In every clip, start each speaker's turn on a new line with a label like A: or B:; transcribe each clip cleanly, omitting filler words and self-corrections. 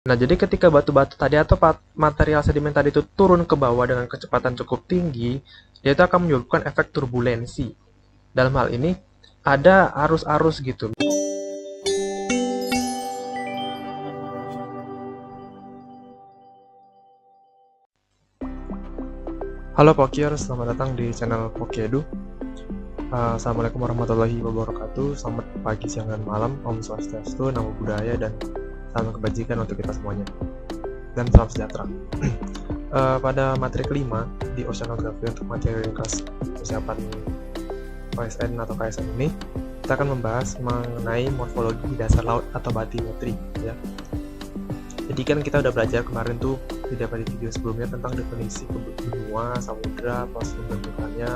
A: Nah, jadi ketika batu-batu tadi atau material sedimen tadi itu turun ke bawah dengan kecepatan cukup tinggi, dia itu akan menyebabkan efek turbulensi. Dalam hal ini, ada arus-arus gitu. Halo Pokir, selamat datang di channel Pokiedu. Assalamualaikum warahmatullahi wabarakatuh. Selamat pagi, siang, dan malam. Om Swastiastu, Namo Buddhaya, dan salam kebajikan untuk kita semuanya. Dan salam sejahtera. Pada materi kelima di Oceanografi untuk materi kelas persiapan OSN atau KSN ini, kita akan membahas mengenai morfologi dasar laut atau bathymetry, ya. Jadi kan kita udah belajar kemarin tuh di video sebelumnya tentang definisi benua, samudra, proses pembentukannya.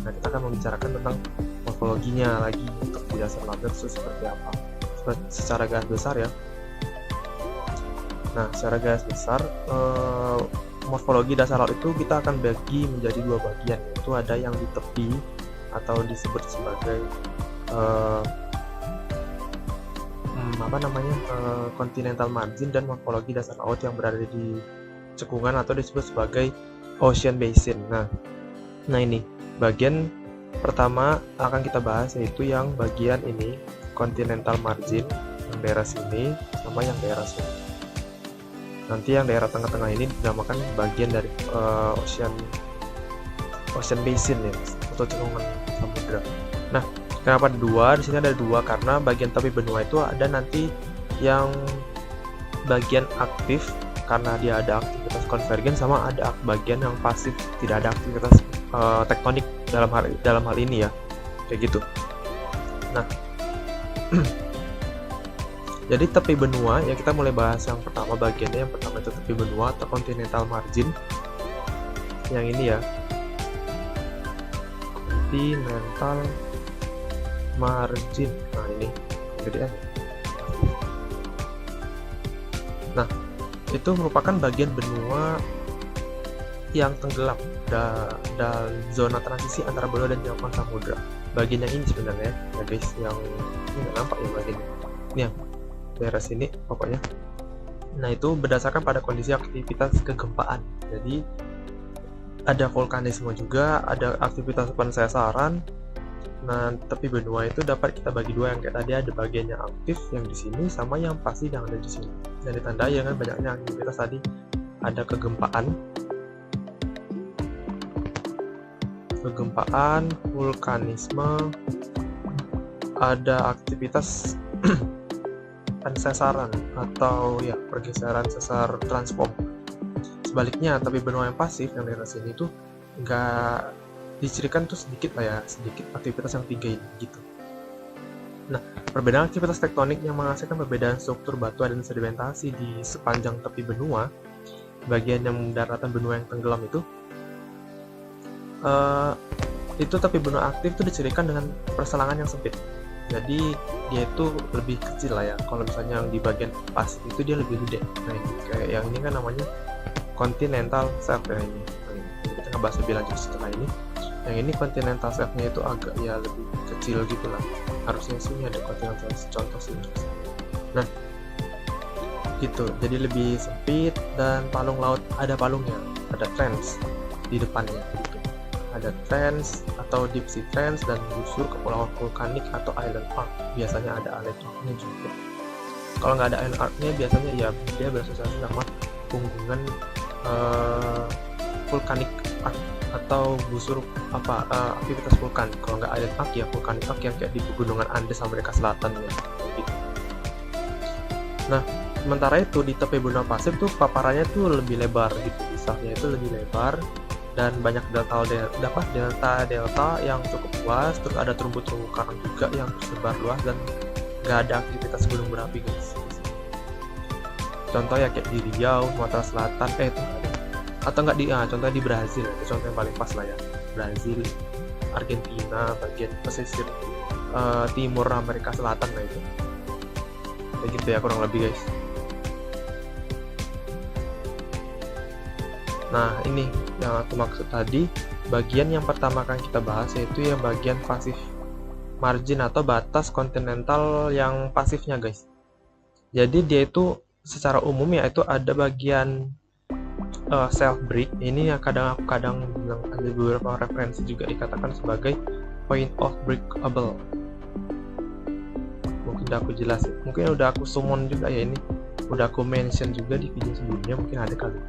A: Nah, kita akan membicarakan tentang morfologinya lagi untuk di dasar laut itu seperti apa. Secara garis besar ya. Nah, secara garis besar morfologi dasar laut itu kita akan bagi menjadi dua bagian, yaitu ada yang di tepi atau disebut sebagai continental margin, dan morfologi dasar laut yang berada di cekungan atau disebut sebagai ocean basin. Nah ini bagian pertama akan kita bahas, yaitu yang bagian ini continental margin, yang daerah sini sama yang daerah sini. Nanti yang daerah tengah-tengah ini dinamakan bagian dari ocean basin ya, atau cekungan samudra. Nah, kenapa ada dua? Di sini ada dua karena bagian tepi benua itu ada nanti yang bagian aktif karena dia ada aktivitas konvergen, sama ada bagian yang pasif, tidak ada aktivitas tektonik dalam hal ini ya, kayak gitu. Nah, jadi tepi benua ya, kita mulai bahas yang pertama bagiannya. Yang pertama itu tepi benua atau continental margin. Yang ini ya, continental margin. Nah ini gedean. Nah, itu merupakan bagian benua yang tenggelam dan zona transisi antara benua dan jangkauan samudra. Bagian yang ini sebenarnya ya guys, yang ini nggak nampak ya bagian ini yang daerah sini pokoknya. Nah, itu berdasarkan pada kondisi aktivitas kegempaan. Jadi ada vulkanisme juga, ada aktivitas pensesaran. Nah, tepi benua itu dapat kita bagi dua, yang kayak tadi ada bagian yang aktif yang di sini sama yang pasif yang ada di sini. Dan ditandai dengan banyaknya aktivitas tadi, ada kegempaan, vulkanisme, ada aktivitas pensesaran atau ya pergeseran sesar transform. Sebaliknya, tepi benua yang pasif yang daerah sini itu nggak dicirikan tuh sedikit lah ya, sedikit aktivitas yang tiga ini gitu. Nah, perbedaan aktivitas tektonik yang menghasilkan perbedaan struktur batu dan sedimentasi di sepanjang tepi benua, bagian yang daratan benua yang tenggelam itu tepi benua aktif itu dicirikan dengan perselangan yang sempit. Jadi dia itu lebih kecil lah ya. Kalau misalnya yang di bagian pasif itu dia lebih gede. Nah, ini kayak yang ini kan namanya continental shelf ya ini. Jadi kita ngebahas lebih lanjut setelah ini. Yang ini continental shelf-nya itu agak ya lebih kecil gitu lah. Harusnya sini ada continental contoh sini. Nah, gitu. Jadi lebih sempit dan palung laut ada palungnya, ada trends di depannya gitu. Ada trends atau deep sea trends dan busur kepulauan vulkanik atau island arc. Biasanya ada island arc-nya juga. Kalau nggak ada island arc-nya biasanya ya dia berasosiasi sama punggungan vulkanik arc atau busur aktivitas vulkan. Kalau nggak island arc ya vulkanik arc yang kayak di pegunungan Andes Amerika Selatan ya gitu. Nah, sementara itu di tepi benua pasif tuh paparannya tuh lebih lebar gitu, pisahnya itu lebih lebar dan banyak delta yang cukup luas. Terus ada terumbu-terumbu karang juga yang tersebar luas dan nggak ada aktivitas gunung berapi guys. Contoh ya kayak di Riau, Sumatera Selatan itu atau nggak contoh di Brazil, itu contoh yang paling pas lah ya. Brazil, Argentina, bagian pesisir timur Amerika Selatan lah itu. Kayak gitu ya kurang lebih guys. Nah, ini yang aku maksud tadi, bagian yang pertama akan kita bahas yaitu yang bagian pasif margin atau batas kontinental yang pasifnya guys. Jadi dia itu secara umum yaitu ada bagian self break. Ini yang kadang bilang, ada beberapa referensi juga dikatakan sebagai point of breakable. Mungkin udah aku jelasin, mungkin udah aku summon juga ya, ini udah aku mention juga di video sebelumnya, mungkin ada kali.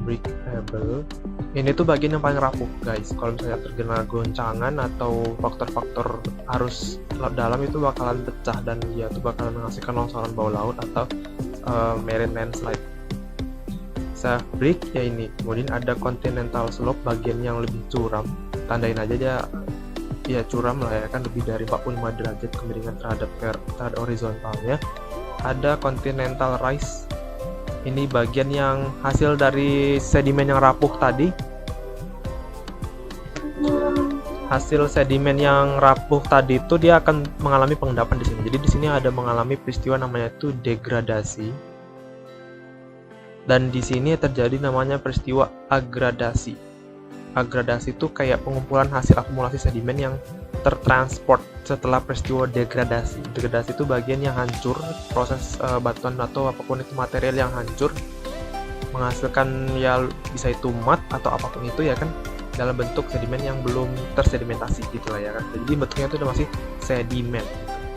A: Breakable ini tuh bagian yang paling rapuh guys. Kalau misalnya terkena goncangan atau faktor-faktor arus dalam itu bakalan pecah dan dia tuh bakalan menghasilkan longsoran bawah laut atau marine landslide. Self break ya ini. Kemudian ada continental slope, bagian yang lebih curam, tandain aja dia ya curam lah ya kan, lebih dari 45 derajat kemiringan terhadap horizontalnya. Ada continental rise, ini bagian yang hasil dari sedimen yang rapuh tadi. Hasil sedimen yang rapuh tadi itu dia akan mengalami pengendapan di sini. Jadi di sini ada mengalami peristiwa namanya itu degradasi. Dan di sini terjadi namanya peristiwa agradasi. Agradasi itu kayak pengumpulan hasil akumulasi sedimen yang tertransport setelah peristiwa degradasi. Degradasi itu bagian yang hancur, proses batuan atau apapun itu material yang hancur menghasilkan ya bisa itu mat atau apapun itu ya kan, dalam bentuk sedimen yang belum tersedimentasi gitu lah ya kan. Jadi bentuknya itu udah masih sedimen,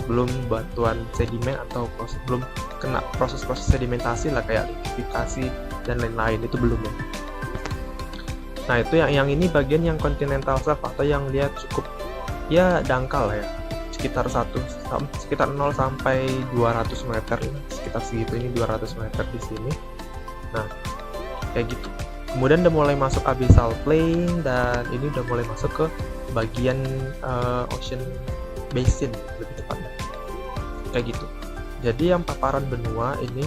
A: belum batuan sedimen atau belum kena proses-proses sedimentasi lah kayak likidifikasi dan lain-lain, itu belum ya. Nah itu yang ini bagian yang continental shelf atau yang dia cukup ya dangkal ya, sekitar 0 sampai 200 meter, sekitar segitu, ini 200 meter di sini. Nah kayak gitu. Kemudian udah mulai masuk abyssal plain dan ini udah mulai masuk ke bagian ocean basin lebih tepatnya kayak gitu. Jadi yang paparan benua ini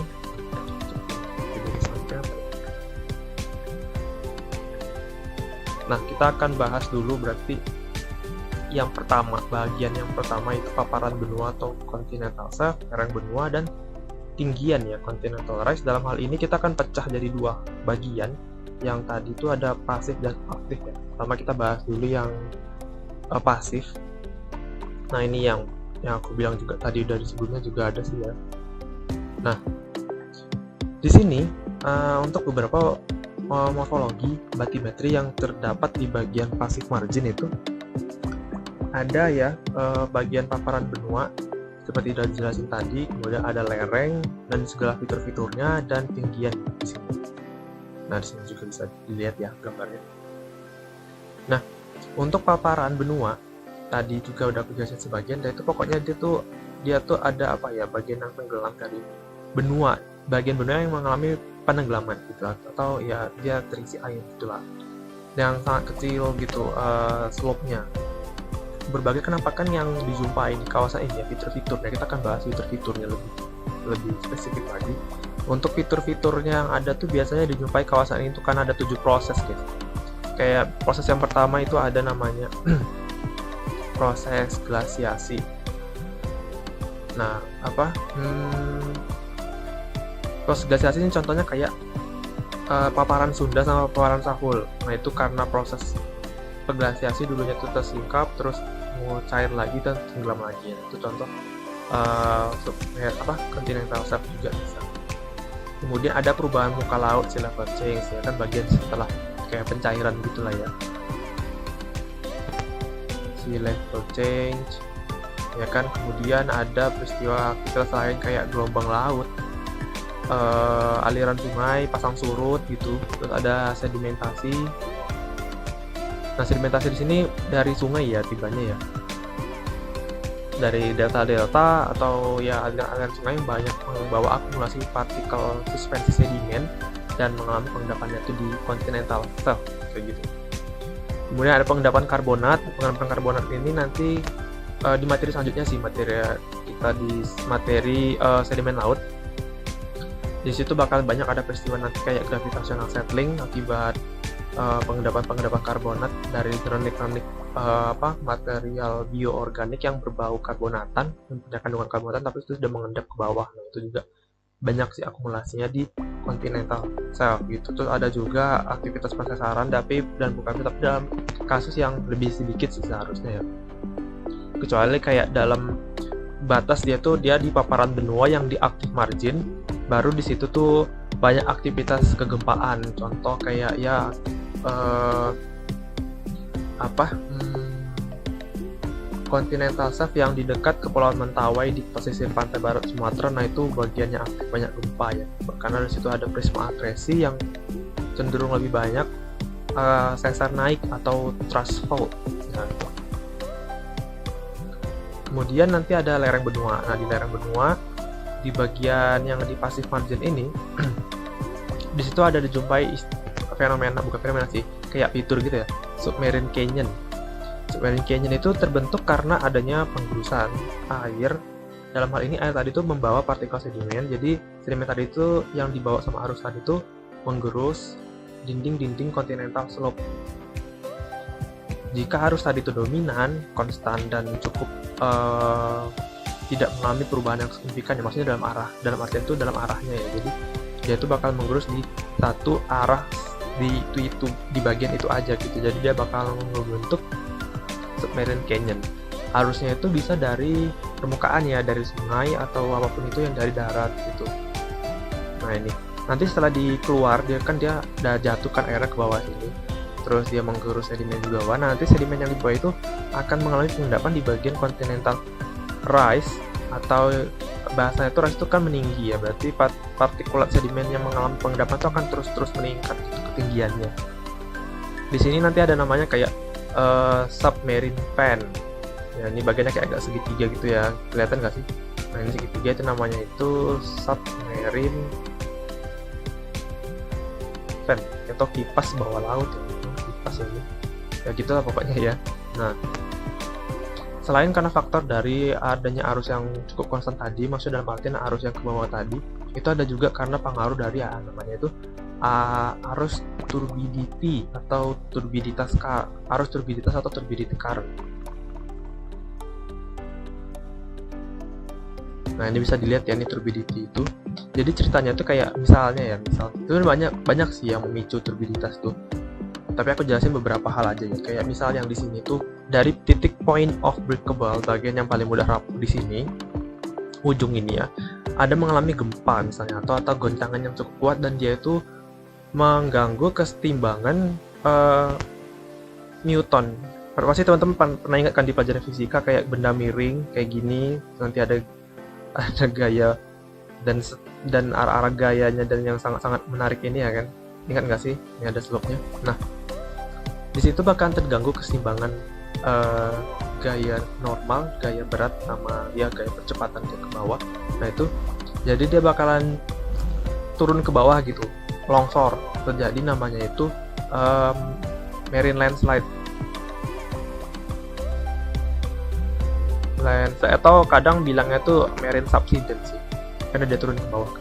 A: nah kita akan bahas dulu berarti yang pertama, bagian yang pertama itu paparan benua atau continental shelf, lereng benua, dan tinggian ya continental rise. Dalam hal ini kita akan pecah jadi dua bagian. Yang tadi itu ada pasif dan aktif ya. Pertama kita bahas dulu yang pasif. Nah ini yang aku bilang juga tadi dari sebelumnya juga ada sih ya. Nah di sini untuk beberapa morfologi batimetri yang terdapat di bagian pasif margin itu ada ya bagian paparan benua seperti sudah dijelasin tadi, kemudian ada lereng dan segala fitur-fiturnya dan tinggian di sini. Nah di sini juga bisa dilihat ya gambarnya. Nah untuk paparan benua tadi juga udah aku jelasin sebagian, dan itu pokoknya dia tuh ada apa ya, bagian yang tenggelam dari benua, bagian benua yang mengalami penenggelaman gitu atau ya dia terisi air gitulah, yang sangat kecil gitu slope-nya. Berbagai penampakan yang dijumpai di kawasan ini ya, fitur-fiturnya kita akan bahas fitur-fiturnya lebih spesifik lagi. Untuk fitur-fiturnya yang ada tuh biasanya dijumpai kawasan ini tuh kan ada 7 proses gitu. Kayak proses yang pertama itu ada namanya proses glasiasi. Nah proses glasiasi ini contohnya kayak paparan Sunda sama paparan Sahul. Nah itu karena proses glasiasi dulunya itu tersingkap terus mau cair lagi dan tenggelam lagi ya. Itu contoh continental shelf juga bisa. Kemudian ada perubahan muka laut, sea level change ya kan, bagian setelah kayak pencairan gitulah ya, sea level change ya kan. Kemudian ada peristiwa aktivitas lain kayak gelombang laut, aliran sungai, pasang surut gitu. Terus ada sedimentasi. Nah sedimentasi di sini dari sungai ya tibanya ya, dari delta atau ya aliran sungai yang banyak membawa akumulasi partikel suspensi sedimen dan mengalami pengendapannya itu di continental shelf kayak gitu. Kemudian ada pengendapan karbonat. Pengendapan karbonat ini nanti di materi selanjutnya sih, materi kita di materi sedimen laut. Di situ bakal banyak ada peristiwa nanti kayak gravitational settling akibat pengendapan karbonat dari kronik-kronik material bioorganik yang berbau karbonatan, yang punya kandungan karbonatan tapi itu sudah mengendap ke bawah. Nah itu juga banyak sih akumulasinya di continental shelf gitu. Terus ada juga aktivitas pensesaran tapi bukan tapi dalam kasus yang lebih sedikit sih seharusnya ya, kecuali kayak dalam batas dia di paparan benua yang di active margin, baru di situ tuh banyak aktivitas kegempaan. Contoh kayak ya continental shelf yang di dekat Kepulauan Mentawai di pesisir pantai barat Sumatera. Nah itu bagiannya aktif banyak gempa ya, karena di situ ada prisma akresi yang cenderung lebih banyak sesar naik atau thrust fault. Nah, itu. Kemudian nanti ada lereng benua. Nah di lereng benua di bagian yang di passive margin ini di situ ada dijumpai bukan fenomena sih, kayak fitur gitu ya, submarine canyon. Submarine canyon itu terbentuk karena adanya penggerusan air. Dalam hal ini air tadi itu membawa partikel sedimen. Jadi sedimen tadi itu yang dibawa sama arus tadi itu menggerus dinding-dinding continental slope. Jika arus tadi itu dominan, konstan dan cukup tidak mengalami perubahan yang signifikan ya, maksudnya dalam artian itu dalam arahnya ya. Jadi dia itu bakal menggerus di satu arah di bagian itu aja gitu. Jadi dia bakal membentuk submarine canyon. Arusnya itu bisa dari permukaan ya, dari sungai atau apapun itu yang dari darat gitu. Nah ini nanti setelah dikeluar dia udah jatuhkan airnya ke bawah ini, terus dia menggerus sedimen di bawah. Nah nanti sedimen yang di bawah itu akan mengalami pengendapan di bagian continental rise, atau bahasanya itu rise itu kan meninggi ya, berarti partikulat sedimen yang mengalami pengendapan itu akan terus meningkat gitu, ketinggiannya. Di sini nanti ada namanya kayak submarine fan ya, ini bagiannya kayak agak segitiga gitu ya, kelihatan nggak sih? Nah ini segitiga itu namanya itu submarine fan atau kipas bawah laut ya, kipas ya gitu lah pokoknya ya. Nah selain karena faktor dari adanya arus yang cukup konstan tadi, maksudnya dalam artian arus yang ke bawah tadi, itu ada juga karena pengaruh dari namanya itu arus turbidity atau turbiditas atau turbidity current. Nah ini bisa dilihat ya, ini turbidity itu. Jadi ceritanya itu kayak misalnya itu banyak sih yang memicu turbiditas tuh. Tapi aku jelasin beberapa hal aja ya. Kayak misal yang di sini tuh dari titik point of breakable, bagian yang paling mudah rapuh di sini, ujung ini ya, ada mengalami gempa misalnya atau goncangan yang cukup kuat, dan dia itu mengganggu kesetimbangan Newton. Pasti teman-teman pernah ingat kan di pelajaran fisika, kayak benda miring kayak gini, nanti ada gaya dan arah-arah gayanya dan yang sangat-sangat menarik ini ya kan. Ingat nggak sih? Ini ada slope-nya. Nah, di situ bahkan terganggu keseimbangan gaya normal, gaya berat sama ya gaya percepatan dia ke bawah. Nah itu, jadi dia bakalan turun ke bawah gitu, longsor. Terjadi namanya itu marine landslide. Atau kadang bilangnya tuh marine subsidence sih, karena dia turun ke bawah.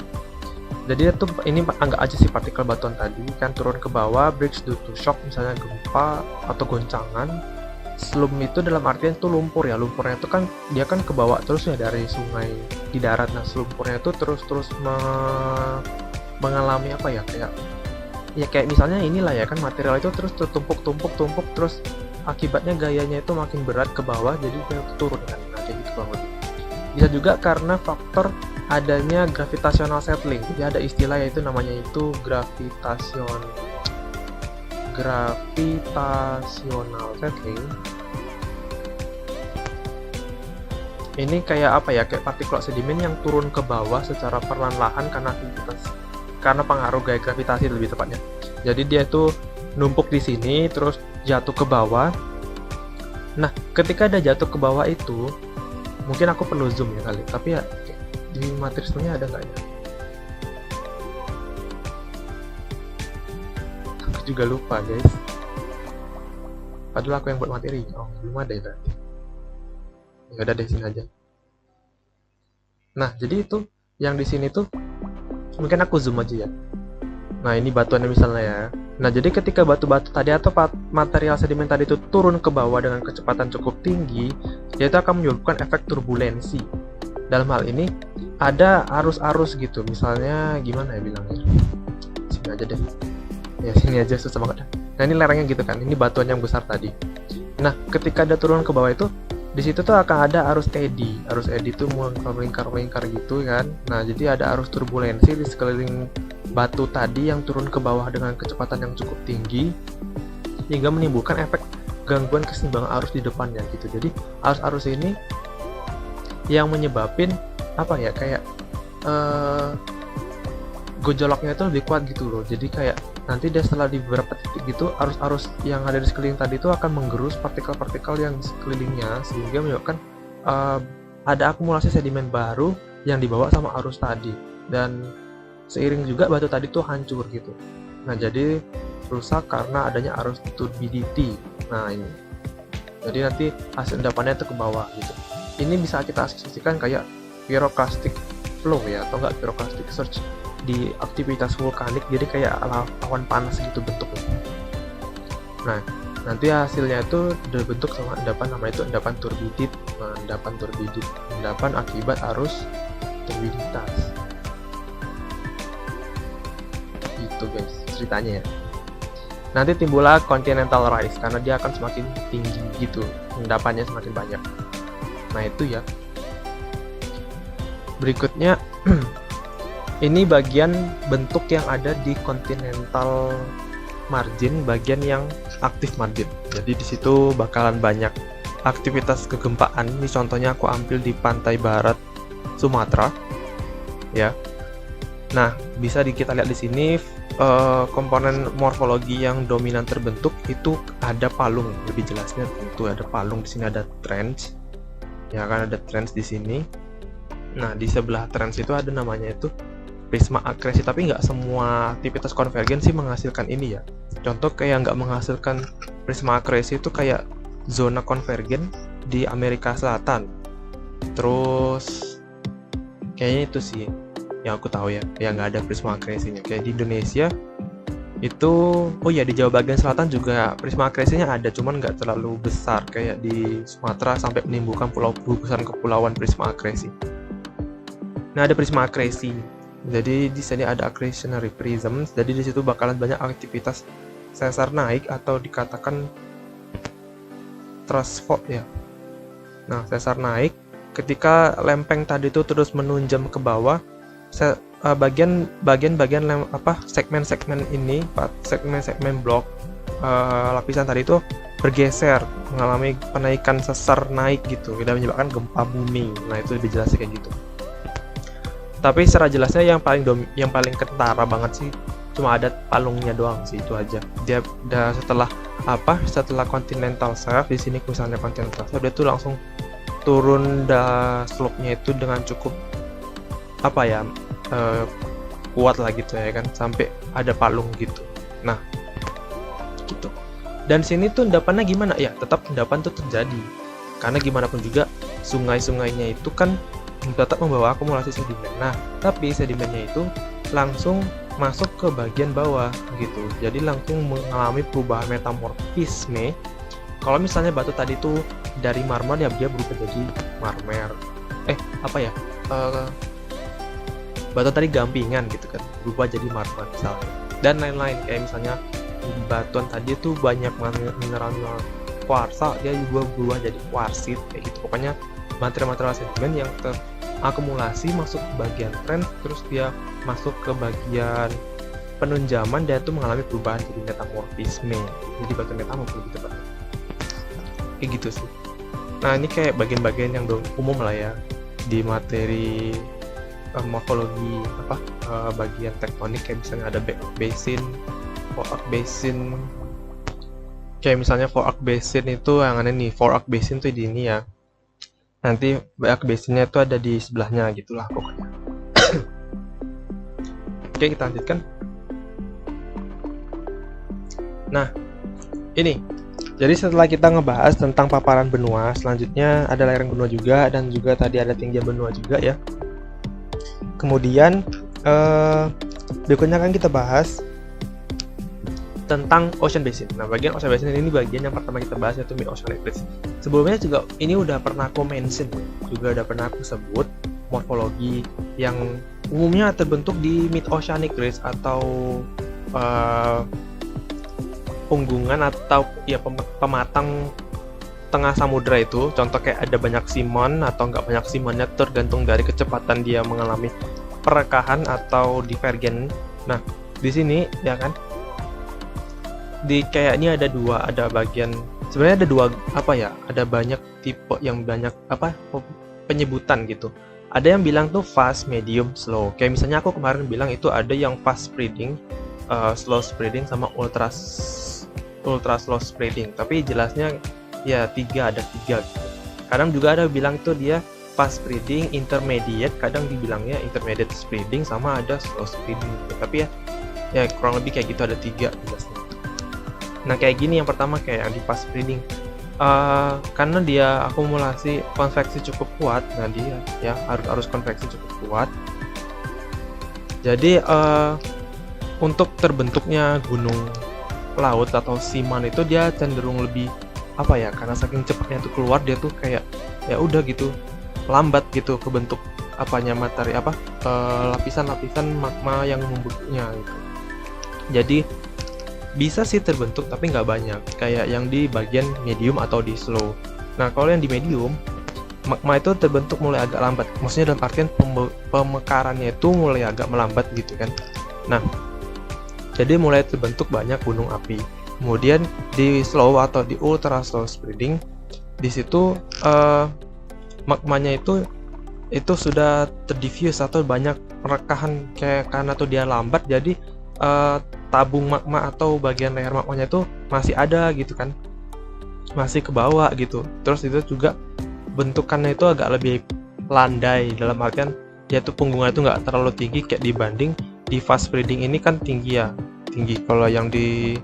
A: Jadi itu ini anggap aja sih partikel batuan tadi kan turun ke bawah, breaks due to shock, misalnya gempa atau goncangan. Slum itu dalam artian itu lumpur ya, lumpurnya itu kan dia kan ke bawah terus ya dari sungai di darat. Nah lumpurnya itu terus mengalami apa ya, kayak misalnya inilah ya kan, material itu terus tumpuk terus akibatnya gayanya itu makin berat ke bawah, jadi dia turun kan. Nah kayak gitu banget. Bisa juga karena faktor adanya gravitational settling. Jadi ada istilah yaitu namanya itu gravitational settling. Ini kayak apa ya, kayak partikulat sedimen yang turun ke bawah secara perlahan-lahan karena pengaruh gaya gravitasi lebih tepatnya. Jadi dia itu numpuk di sini terus jatuh ke bawah. Nah, ketika ada jatuh ke bawah itu, mungkin aku perlu zoom ya kali, tapi ya di matrisnya ada nggak ya? Aku juga lupa guys. Padahal aku yang buat materi. Oh, belum ada ya tadi. Ya udah deh, sini aja. Nah, jadi itu yang di sini tuh mungkin aku zoom aja ya. Nah, ini batuannya misalnya ya. Nah, jadi ketika batu-batu tadi atau material sedimen tadi itu turun ke bawah dengan kecepatan cukup tinggi, yaitu akan menyebabkan efek turbulensi. Dalam hal ini ada arus-arus gitu, misalnya gimana ya bilangnya? Sini aja deh. Ya sini aja, susah banget. Nah ini lerengnya gitu kan, ini batuan yang besar tadi. Nah ketika dia turun ke bawah itu Di situ tuh akan ada arus eddy. Arus eddy tuh melingkar-melingkar gitu kan. Nah, jadi ada arus turbulensi di sekeliling batu tadi yang turun ke bawah dengan kecepatan yang cukup tinggi hingga menimbulkan efek gangguan keseimbangan arus di depannya gitu. Jadi arus-arus ini yang menyebabin apa ya, kayak gejolaknya itu lebih kuat gitu loh. Jadi kayak nanti dia setelah di beberapa titik gitu, arus-arus yang ada di sekeliling tadi itu akan menggerus partikel-partikel yang di sekelilingnya sehingga menyebabkan ada akumulasi sedimen baru yang dibawa sama arus tadi, dan seiring juga batu tadi tuh hancur gitu. Nah, jadi rusak karena adanya arus turbidity. Nah, ini jadi nanti hasil endapannya itu ke bawah gitu. Ini bisa kita asosiasikan kayak pyroclastic flow ya, atau enggak pyroclastic surge di aktivitas vulkanik, jadi kayak awan panas gitu bentuknya. Nah, nanti hasilnya itu dibentuk sama endapan, namanya itu endapan turbidit. Nah, endapan turbidit, endapan akibat arus turbiditas. Gitu guys ceritanya ya. Nanti timbullah continental rise karena dia akan semakin tinggi gitu, endapannya semakin banyak. Nah, itu ya. Berikutnya ini bagian bentuk yang ada di continental margin, bagian yang aktif margin. Jadi di situ bakalan banyak aktivitas kegempaan. Ini contohnya aku ambil di pantai barat Sumatera, ya. Nah, bisa kita lihat di sini komponen morfologi yang dominan terbentuk itu ada palung. Lebih jelasnya tentu ada palung, di sini ada trench. Ya kan, ada trench di sini. Nah, di sebelah trench itu ada namanya itu prisma akresi, tapi nggak semua aktivitas konvergen sih menghasilkan ini ya. Contoh kayak nggak menghasilkan prisma akresi itu kayak zona konvergen di Amerika Selatan. Terus kayaknya itu sih yang aku tahu ya, yang nggak ada prisma akresinya. Kayak di Indonesia itu, oh ya, di Jawa bagian selatan juga prisma akresinya ada, cuman nggak terlalu besar kayak di Sumatera sampai menimbulkan gugusan kepulauan prisma akresi. Nah, ada prisma akresi. Jadi di sini ada accretionary prisms. Jadi di situ bakalan banyak aktivitas sesar naik atau dikatakan thrust fault ya. Nah, sesar naik ketika lempeng tadi itu terus menunjam ke bawah, bagian segmen-segmen ini, segmen-segmen blok lapisan tadi itu bergeser, mengalami penaikan sesar naik gitu, tidak menyebabkan gempa bumi. Nah, itu lebih jelas kayak gitu. Tapi secara jelasnya yang paling kentara banget sih cuma ada palungnya doang sih, itu aja. Dia udah setelah continental shelf, di sini misalnya continental shelf, dia tuh langsung turun slope-nya itu dengan cukup kuat lah gitu ya kan, sampai ada palung gitu. Nah, gitu. Dan sini tuh endapannya gimana ya? Tetap endapan tuh terjadi karena gimana pun juga sungai-sungainya itu kan tetap membawa akumulasi sedimen. Nah, tapi sedimennya itu langsung masuk ke bagian bawah gitu. Jadi langsung mengalami perubahan metamorfisme. Kalau misalnya batu tadi tuh dari marmer ya, dia berubah jadi marmer. Batu tadi gampingan gitu kan, berubah jadi marmer misalnya. Dan lain-lain, kayak misalnya batuan tadi tuh banyak mineral kuarsa, dia juga berubah jadi kuarsit kayak gitu. Pokoknya material-material sedimen yang terakumulasi masuk ke bagian trend, terus dia masuk ke bagian penunjaman, dia tuh mengalami perubahan jadi metamorfisme, jadi batu metamorf lebih tepat kayak gitu sih. Nah, ini kayak bagian-bagian yang umum lah ya di materi morfologi bagian tektonik, kayak misalnya ada basin, fork basin. Kayak misalnya fork basin itu yang aneh nih, fork basin tuh di ini ya. Nanti fork basinnya itu ada di sebelahnya gitulah pokoknya. Oke, kita lanjutkan. Nah, ini. Jadi setelah kita ngebahas tentang paparan benua, selanjutnya ada lereng benua juga, dan juga tadi ada tinggian benua juga ya. Kemudian berikutnya akan kita bahas tentang ocean basin. Nah, bagian ocean basin ini bagian yang pertama kita bahas, yaitu mid-oceanic ridge. Sebelumnya juga ini udah pernah aku mention, juga udah pernah aku sebut morfologi yang umumnya terbentuk di mid-oceanic ridge atau punggungan atau ya pematang tengah samudra itu, contoh kayak ada banyak simon atau nggak banyak simonnya tergantung dari kecepatan dia mengalami perekahan atau divergen. Nah, di sini ya kan, di kayak ini ada dua, ada bagian, sebenarnya ada dua apa ya, ada banyak tipe yang banyak apa penyebutan gitu. Ada yang bilang tuh fast, medium, slow. Kayak misalnya aku kemarin bilang itu ada yang fast spreading, slow spreading, sama ultra slow spreading. Tapi jelasnya ya ada tiga gitu. Kadang juga ada bilang tuh dia fast spreading, intermediate, kadang dibilangnya intermediate spreading, sama ada slow spreading gitu. Tapi ya kurang lebih kayak gitu, ada tiga jelasnya. Nah kayak gini, yang pertama kayak yang di fast spreading, karena dia akumulasi konveksi cukup kuat, nah dia ya harus konveksi cukup kuat. Jadi untuk terbentuknya gunung laut atau siman itu dia cenderung lebih apa ya, karena saking cepatnya itu keluar, dia tuh kayak ya udah gitu lambat gitu kebentuk apanya, materi apa, lapisan-lapisan magma yang membentuknya gitu. Jadi bisa sih terbentuk tapi nggak banyak, kayak yang di bagian medium atau di slow. Nah kalau yang di medium, magma itu terbentuk mulai agak lambat, maksudnya dalam artian pemekarannya itu mulai agak melambat gitu kan. Nah jadi mulai terbentuk banyak gunung api. Kemudian di slow atau di ultra slow spreading, di situ magmanya itu sudah terdiffuse atau banyak perekahan, kayak karena tuh dia lambat, jadi tabung magma atau bagian leher magmanya itu masih ada gitu kan, masih ke bawah gitu. Terus itu juga bentukannya itu agak lebih landai, dalam artian dia tuh punggungnya itu nggak terlalu tinggi kayak dibanding di fast spreading ini kan tinggi ya, tinggi. Kalau yang di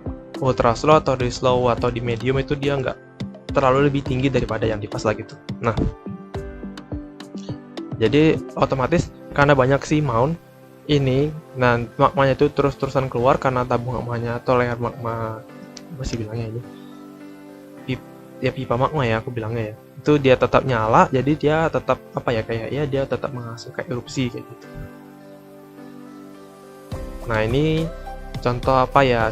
A: ultra slow atau di slow atau di medium itu dia nggak terlalu lebih tinggi daripada yang di fast lagi tuh. Nah jadi otomatis karena banyak si mount ini, nah magmanya itu terus-terusan keluar karena tabung magmanya atau leher magma, masih bilangnya ini pipa magma ya aku bilangnya ya, itu dia tetap nyala, jadi dia tetap apa ya, kayak ya dia tetap menghasilkan erupsi kayak gitu. Nah ini contoh apa ya,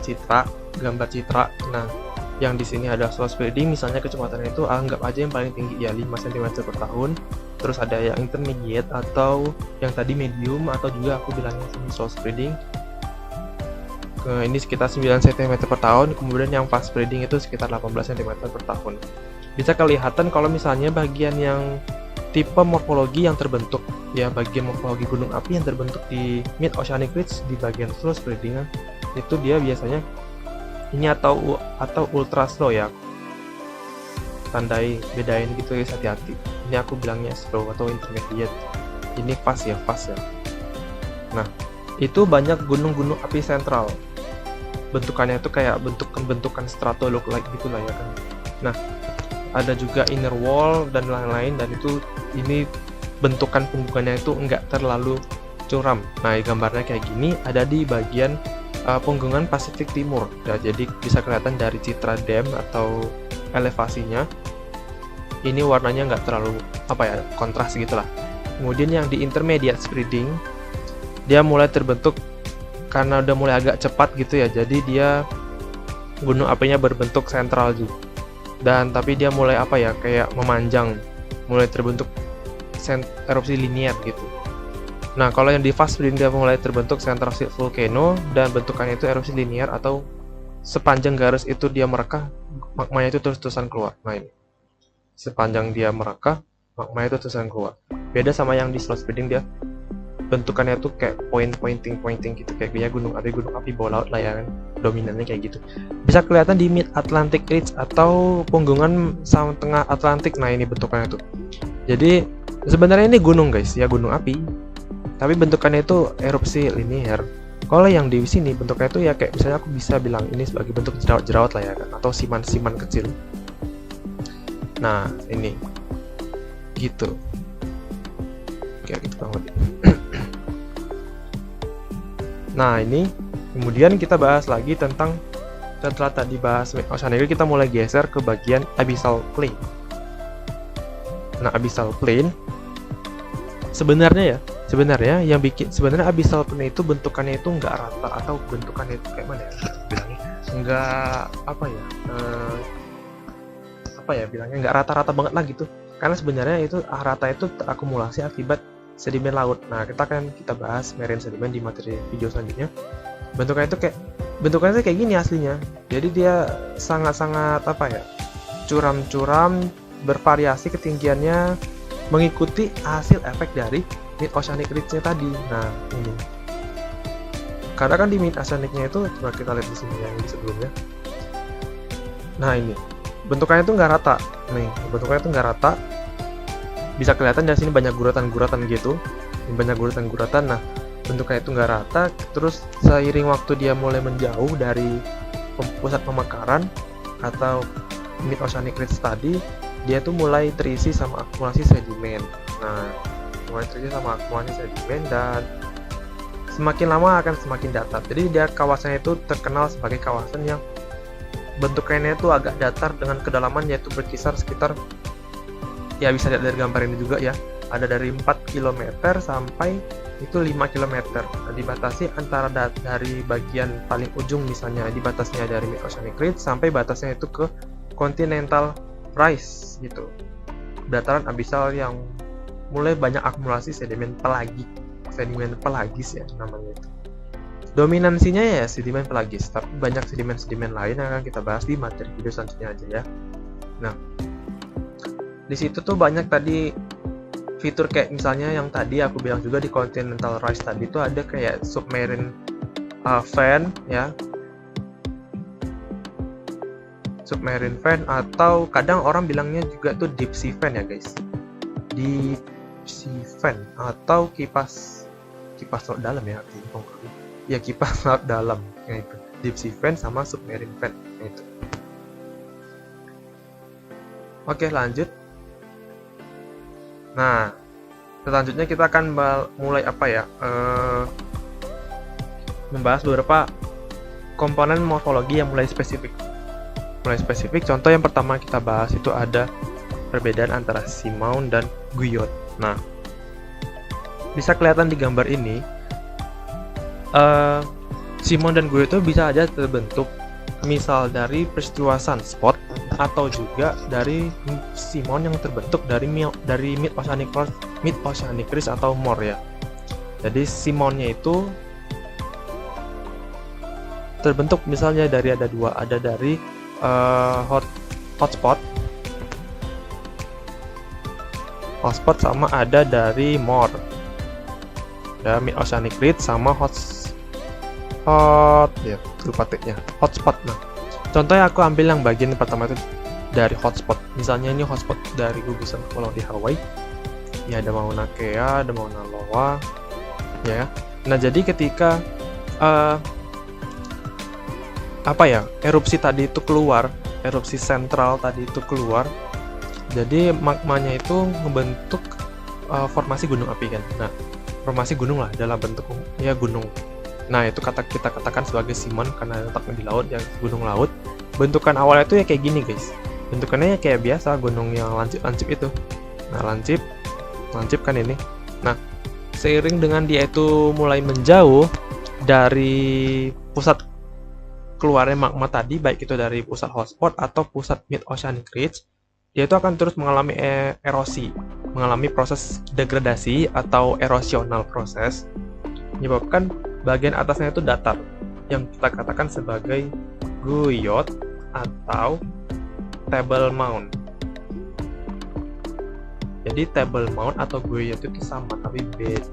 A: gambar citra. Nah yang di sini ada slow spreading, misalnya kecepatannya itu anggap aja yang paling tinggi ya 5 cm per tahun. Terus ada yang intermediate atau yang tadi medium, atau juga aku bilangnya sini slow spreading, ini sekitar 9 cm per tahun. Kemudian yang fast spreading itu sekitar 18 cm per tahun. Bisa kelihatan kalau misalnya bagian yang tipe morfologi yang terbentuk ya, bagian morfologi gunung api yang terbentuk di mid oceanic ridge di bagian slow spreading itu dia biasanya ini atau ultra slow ya, tandai bedain gitu guys, hati-hati. Ini aku bilangnya slow atau intermediate, ini fast ya. Nah itu banyak gunung-gunung api sentral, bentukannya itu kayak bentukan stratolog like gitulah ya kan. Nah ada juga inner wall dan lain-lain, dan itu ini bentukan punggungannya itu enggak terlalu curam. Nah gambarnya kayak gini ada di bagian punggungan Pasifik Timur ya, jadi bisa kelihatan dari citra dam atau elevasinya, ini warnanya nggak terlalu apa ya, kontras gitulah. Kemudian yang di intermediate spreading, dia mulai terbentuk karena udah mulai agak cepat gitu ya, jadi dia gunung apinya berbentuk sentral juga, dan tapi dia mulai apa ya, kayak memanjang, mulai terbentuk erupsi linier gitu. Nah kalau yang di fast spreading dia mulai terbentuk central shield volcano, dan bentukannya itu erupsi linier atau sepanjang garis itu dia merekah, magmanya itu terus-terusan keluar. Nah ini sepanjang dia merekah, magmanya itu terus-terusan keluar. Beda sama yang di slow spreading, dia bentukannya tuh kayak pointing gitu, kayak gunung api bawah laut lah ya kan, dominannya kayak gitu. Bisa kelihatan di mid Atlantic Ridge atau punggungan sama tengah Atlantik. Nah ini bentukannya tuh, jadi sebenarnya ini gunung guys ya, gunung api, tapi bentukannya itu erupsi linier. Kalau yang di sini bentuknya itu ya kayak misalnya aku bisa bilang ini sebagai bentuk jerawat-jerawat lah ya kan, atau siman-siman kecil. Nah ini gitu, kayak gitu banget. Nah ini kemudian kita bahas lagi tentang, setelah tadi bahas oceanic, kita mulai geser ke bagian abyssal plain. Nah abyssal plain sebenarnya yang bikin, sebenarnya abyssal plain itu bentukannya itu nggak rata, atau bentukannya itu kayak mana ya bilangnya, nggak apa ya, apa ya bilangnya, nggak rata-rata banget lah gitu, karena sebenarnya itu rata itu terakumulasi akibat sedimen laut. Nah, kita bahas marine sedimen di materi video selanjutnya. Bentukannya kayak gini aslinya. Jadi dia sangat-sangat apa ya, curam-curam, bervariasi ketinggiannya, mengikuti hasil efek dari mid oceanic ridge-nya tadi. Nah, ini. Karena kan di mid oceanic-nya itu, coba kita lihat di sini yang di sebelumnya. Nah, ini. Bentukannya itu nggak rata. Nih, bentukannya itu nggak rata. Bisa kelihatan dari sini banyak guratan-guratan gitu. Banyak guratan-guratan. Nah, bentuknya itu nggak rata. Terus seiring waktu dia mulai menjauh dari pusat pemekaran atau mid oceanic ridge tadi, dia tuh mulai terisi sama akumulasi sedimen. Nah, mulai terisi sama akumulasi sedimen dan semakin lama akan semakin datar. Jadi dia kawasannya itu terkenal sebagai kawasan yang bentuknya itu agak datar dengan kedalaman yaitu berkisar sekitar, ya bisa lihat dari gambar ini juga ya, ada dari 4 km sampai itu 5 km. Nah, dibatasi antara dari bagian paling ujung, misalnya di batasnya dari mid oceanic ridge sampai batasnya itu ke continental rise gitu, dataran abisal yang mulai banyak akumulasi sedimen pelagis ya namanya itu. Dominansinya ya sedimen pelagis, tapi banyak sedimen-sedimen lain yang akan kita bahas di materi video selanjutnya aja ya. Nah, di situ tuh banyak tadi fitur kayak misalnya yang tadi aku bilang juga di continental rise tadi itu ada kayak submarine fan ya, submarine fan, atau kadang orang bilangnya juga tuh deep sea fan ya guys, deep sea fan atau kipas laut dalam ya, ya kipas laut dalam ya, itu deep sea fan sama submarine fan ya, itu. Oke, lanjut. Nah, selanjutnya kita akan mulai apa ya, membahas beberapa komponen morfologi yang mulai spesifik. Contoh yang pertama kita bahas itu ada perbedaan antara seamount dan guyot. Nah, bisa kelihatan di gambar ini, seamount dan guyot itu bisa aja terbentuk misal dari peristiwa sunspot atau juga dari seamount yang terbentuk dari mid oceanic ridge atau more ya. Jadi seamountnya itu terbentuk misalnya dari ada dari hotspot sama ada dari more. Ada mid oceanic ridge sama hotspot. Nah, contohnya aku ambil yang bagian pertama itu dari hotspot. Misalnya ini hotspot dari gugusan pulau di Hawaii. Ya, ada Mauna Kea, ada Mauna Loa, ya. Nah, jadi ketika erupsi tadi itu keluar, erupsi sentral tadi itu keluar, jadi magmanya itu membentuk formasi gunung api kan. Nah, formasi gunung lah dalam bentuk ya gunung. Nah, itu kita katakan sebagai seamount karena letaknya di laut, yang gunung laut. Bentukan awalnya itu ya kayak gini guys, bentukannya ya kayak biasa gunung yang lancip itu. Nah, lancip kan ini. Nah, seiring dengan dia itu mulai menjauh dari pusat keluarnya magma tadi, baik itu dari pusat hotspot atau pusat mid oceanic ridge, dia itu akan terus mengalami erosi, mengalami proses degradasi atau erosional proses, menyebabkan bagian atasnya itu datar, yang kita katakan sebagai guyot atau table mound. Jadi table mound atau guyot itu sama, tapi beda.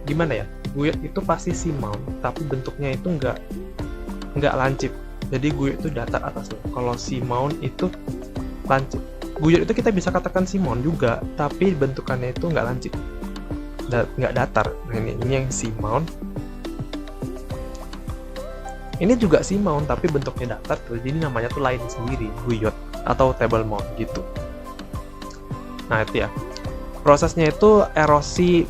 A: Gimana ya? Guyot itu pasti seamount, tapi bentuknya itu nggak lancip. Jadi guyot itu datar atasnya. Kalau seamount itu lancip. Guyot itu kita bisa katakan seamount juga, tapi bentukannya itu nggak lancip, nggak datar. Nah, ini yang seamount. Ini juga seamount tapi bentuknya datar, jadi namanya tuh lain sendiri, guyot atau table mound gitu. Nah, itu ya. Prosesnya itu erosi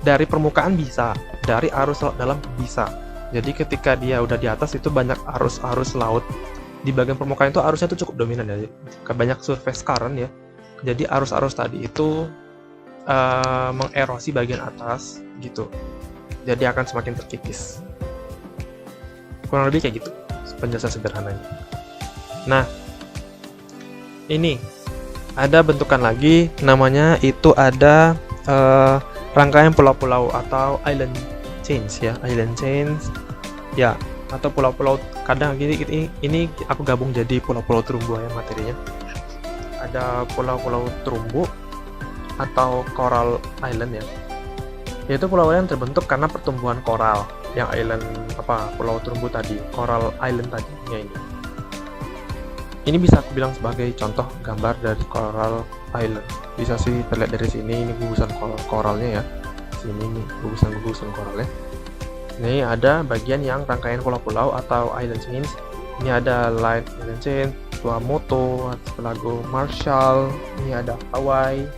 A: dari permukaan bisa, dari arus laut dalam bisa. Jadi ketika dia udah di atas itu banyak arus laut. Di bagian permukaan itu arusnya tuh cukup dominan ya. Banyak surface current ya. Jadi arus-arus tadi itu mengerosi bagian atas gitu. Jadi akan semakin terkikis. Kurang lebih kayak gitu penjelasan sederhananya. Nah, ini ada bentukan lagi, namanya itu ada rangkaian pulau-pulau atau island chains ya, island chains ya, atau pulau-pulau. Kadang ini aku gabung jadi pulau-pulau terumbu ya materinya. Ada pulau-pulau terumbu atau coral island ya, yaitu pulau yang terbentuk karena pertumbuhan koral. Yang island pulau terumbu tadi, coral island tadinya ini bisa aku bilang sebagai contoh gambar dari coral island. Bisa sih terlihat dari sini, ini gugusan koralnya ya, sini nih gugusan koralnya. Ini ada bagian yang rangkaian pulau-pulau atau island chains. Ini ada Light Island Chain, Tuamotu, Archipelago Marshall, ini ada Hawaii,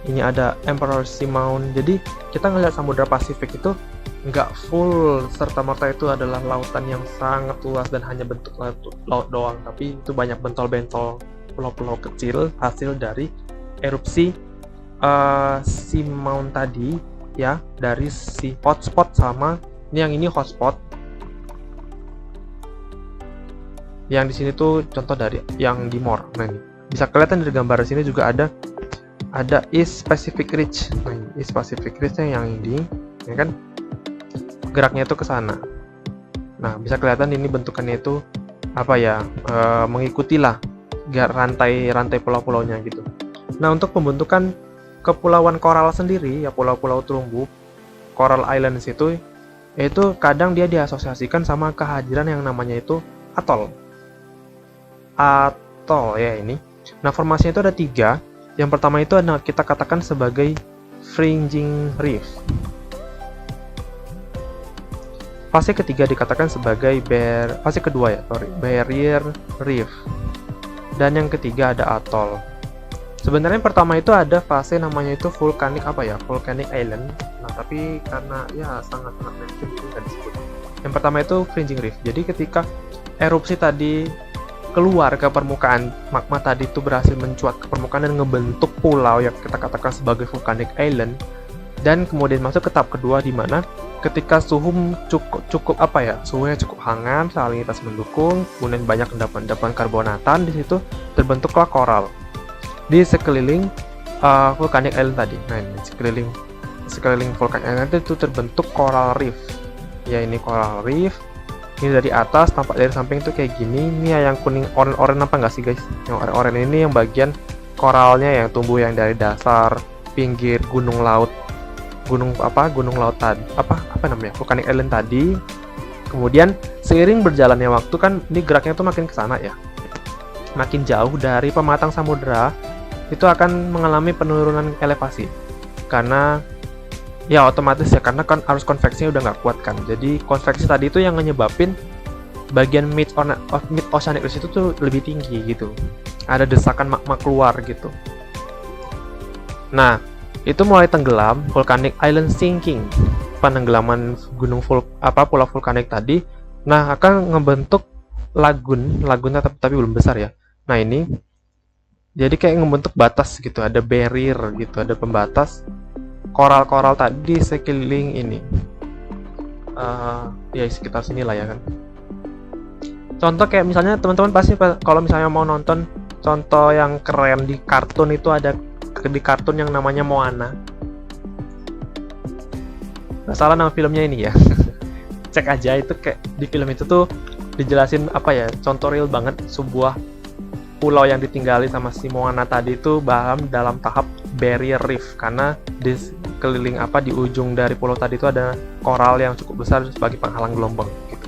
A: ini ada Emperor Seamount. Jadi kita ngelihat Samudra Pasifik itu nggak full serta-merta itu adalah lautan yang sangat luas dan hanya bentuk laut doang, tapi itu banyak bentol-bentol pulau-pulau kecil hasil dari erupsi Seamount tadi ya, dari si hotspot. Sama ini hotspot. Yang di sini tuh contoh dari yang di Timor. Nah, ini bisa kelihatan dari gambar sini juga ada East Pacific Ridge. Nah, ini East Pacific Ridge yang ini, ya kan? Geraknya itu ke sana. Nah, bisa kelihatan ini bentukannya itu mengikutilah rantai pulau-pulaunya gitu. Nah, untuk pembentukan kepulauan koral sendiri ya, pulau-pulau terumbu, coral islands itu kadang dia diasosiasikan sama kehadiran yang namanya itu atol ya ini. Nah, formasinya itu ada 3. Yang pertama itu kita katakan sebagai fringing reef. Fase ketiga dikatakan sebagai barrier reef. Dan yang ketiga ada atol. Sebenarnya yang pertama itu ada fase namanya itu volcanic island. Nah, tapi karena ya sangat-sangat mainstream jadi nggak disebut. Yang pertama itu fringing reef. Jadi ketika erupsi tadi keluar ke permukaan, magma tadi itu berhasil mencuat ke permukaan dan ngebentuk pulau yang kita katakan sebagai volcanic island. Dan kemudian masuk ke tahap kedua, di mana ketika suhu suhunya cukup hangat, salinitas mendukung, kemudian banyak endapan karbonatan, di situ terbentuklah koral di sekeliling volcanic island tadi. Nah, ini sekeliling volcanic island itu terbentuk coral reef. Ya, ini coral reef. Ini dari atas, tampak dari samping itu kayak gini. Ini yang kuning oranye apa enggak sih guys? Yang oranye ini yang bagian koralnya yang tumbuh yang dari dasar pinggir gunung laut tadi, volcanic island tadi. Kemudian seiring berjalannya waktu kan ini geraknya tuh makin ke sana ya, makin jauh dari pematang samudra, itu akan mengalami penurunan elevasi karena ya otomatis ya, karena kan arus konveksinya udah nggak kuat kan. Jadi konveksi tadi itu yang menyebabin bagian mid oceanic ridge itu tuh lebih tinggi gitu, ada desakan magma keluar gitu. Nah, itu mulai tenggelam, volcanic island sinking, penenggelaman pulau vulkanik tadi. Nah, akan ngebentuk lagun tapi belum besar ya. Nah, ini jadi kayak ngebentuk batas gitu, ada barrier gitu, ada pembatas koral-koral tadi sekeliling ini. Ya sekitar sini lah ya kan. Contoh kayak misalnya teman-teman pasti kalau misalnya mau nonton contoh yang keren di kartun, itu ada di kartun yang namanya Moana. Nggak salah nama filmnya ini ya. Cek aja, itu kayak di film itu tuh dijelasin contoh real banget sebuah pulau yang ditinggali sama si Moana tadi itu dalam tahap barrier reef, karena di sekeliling di ujung dari pulau tadi itu ada koral yang cukup besar sebagai penghalang gelombang gitu.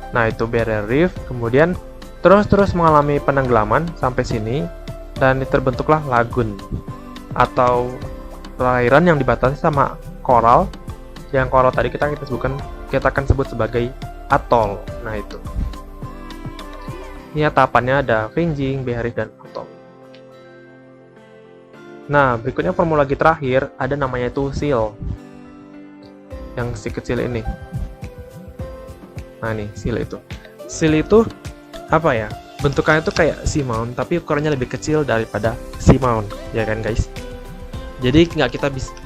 A: Nah, itu barrier reef. Kemudian terus mengalami penenggelaman sampai sini dan terbentuklah lagun atau perairan yang dibatasi sama koral. Yang koral tadi kita akan sebut sebagai atol. Nah, itu. Ini tahapannya ada fringing, barrier reef, dan atol. Nah, berikutnya formula lagi terakhir ada namanya itu seal. Yang si kecil ini. Nah, nih seal itu. Seal itu bentukannya itu kayak seamount, tapi ukurannya lebih kecil daripada seamount, ya kan guys? Jadi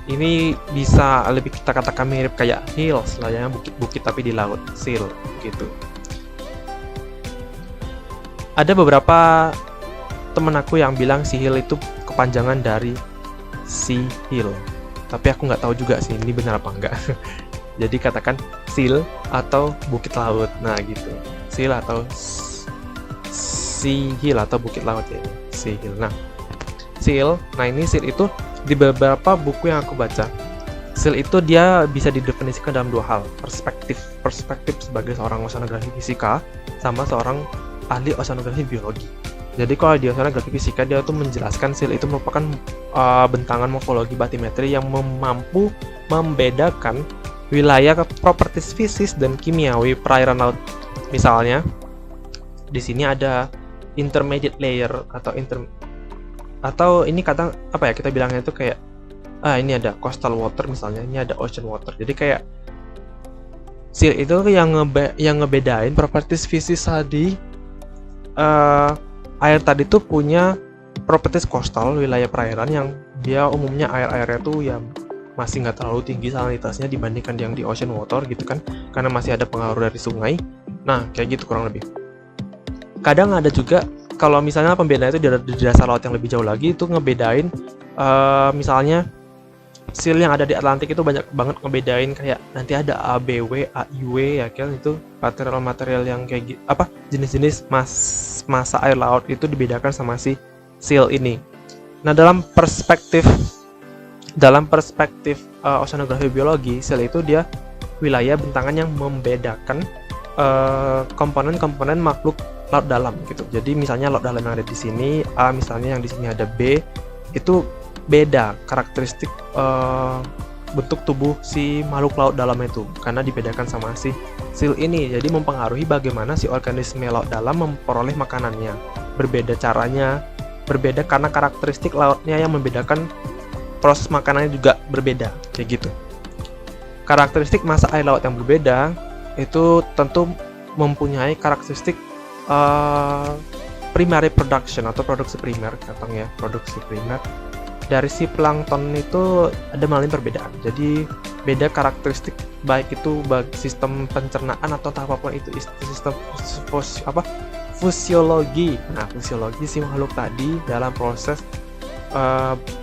A: ini bisa lebih kita katakan mirip kayak hills lah ya, bukit-bukit tapi di laut, seal gitu. Ada beberapa temen aku yang bilang Sihil itu kepanjangan dari Sea Hill, tapi aku nggak tahu juga sih ini benar apa enggak. Jadi katakan Sil atau bukit laut. Nah gitu, Sil atau Sea Hill atau bukit laut ya, Sea Hill. Nah Seal, nah ini Seal itu di beberapa buku yang aku baca, Seal itu dia bisa didefinisikan dalam dua hal, perspektif sebagai seorang oceanografi fisika sama seorang ahli oceanografi biologi. Jadi kalau di oceanografi fisika dia tuh menjelaskan Seal itu merupakan bentangan morfologi batimetri yang mampu membedakan wilayah properties fisik dan kimiawi perairan laut. Misalnya di sini ada intermediate layer atau ini kata apa ya, kita bilangnya itu kayak ini ada coastal water misalnya, ini ada ocean water. Jadi kayak Seal itu yang ngebedain properties fisik tadi. Air tadi tuh punya properties coastal, wilayah perairan, yang dia umumnya air-airnya tuh yang masih nggak terlalu tinggi salinitasnya dibandingkan yang di ocean water gitu kan, karena masih ada pengaruh dari sungai. Nah kayak gitu kurang lebih. Kadang ada juga kalau misalnya pembedaan itu di dasar laut yang lebih jauh lagi, itu ngebedain misalnya Seal yang ada di Atlantik itu banyak banget ngebedain kayak nanti ada ABW, AIW ya kan, itu material-material yang kayak gitu, apa jenis-jenis massa air laut itu dibedakan sama si Seal ini. Nah dalam perspektif oceanografi biologi, Seal itu dia wilayah bentangan yang membedakan komponen-komponen makhluk laut dalam gitu. Jadi misalnya laut dalam yang ada di sini A, misalnya yang di sini ada B, itu beda karakteristik bentuk tubuh si makhluk laut dalam itu karena dibedakan sama si Seal ini. Jadi mempengaruhi bagaimana si organisme laut dalam memperoleh makanannya. Berbeda caranya, berbeda karena karakteristik lautnya yang membedakan proses makanannya juga berbeda kayak gitu. Karakteristik massa air laut yang berbeda itu tentu mempunyai karakteristik primary production atau produksi primer, katanya produksi primer dari si plankton itu ada mengalami perbedaan. Jadi beda karakteristik baik itu bagi sistem pencernaan atau apapun itu, sistem fisiologi. Nah fisiologi si makhluk tadi dalam proses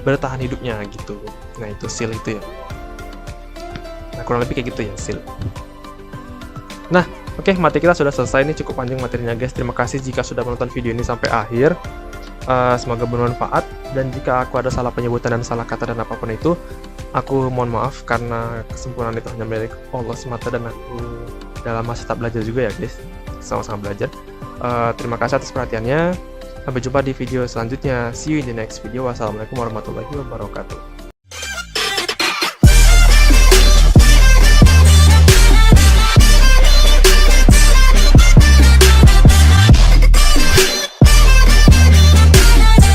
A: bertahan hidupnya gitu. Nah itu Seal itu ya. Nah kurang lebih kayak gitu ya Seal. Nah oke, materi kita sudah selesai. Ini cukup panjang materinya guys. Terima kasih jika sudah menonton video ini sampai akhir. Semoga bermanfaat, dan jika aku ada salah penyebutan dan salah kata dan apapun itu, aku mohon maaf karena kesempurnaan itu hanya milik Allah semata, dan aku dalam masa tak belajar juga ya guys, sama-sama belajar. Terima kasih atas perhatiannya. Sampai jumpa di video selanjutnya. See you in the next video. Wassalamualaikum warahmatullahi wabarakatuh.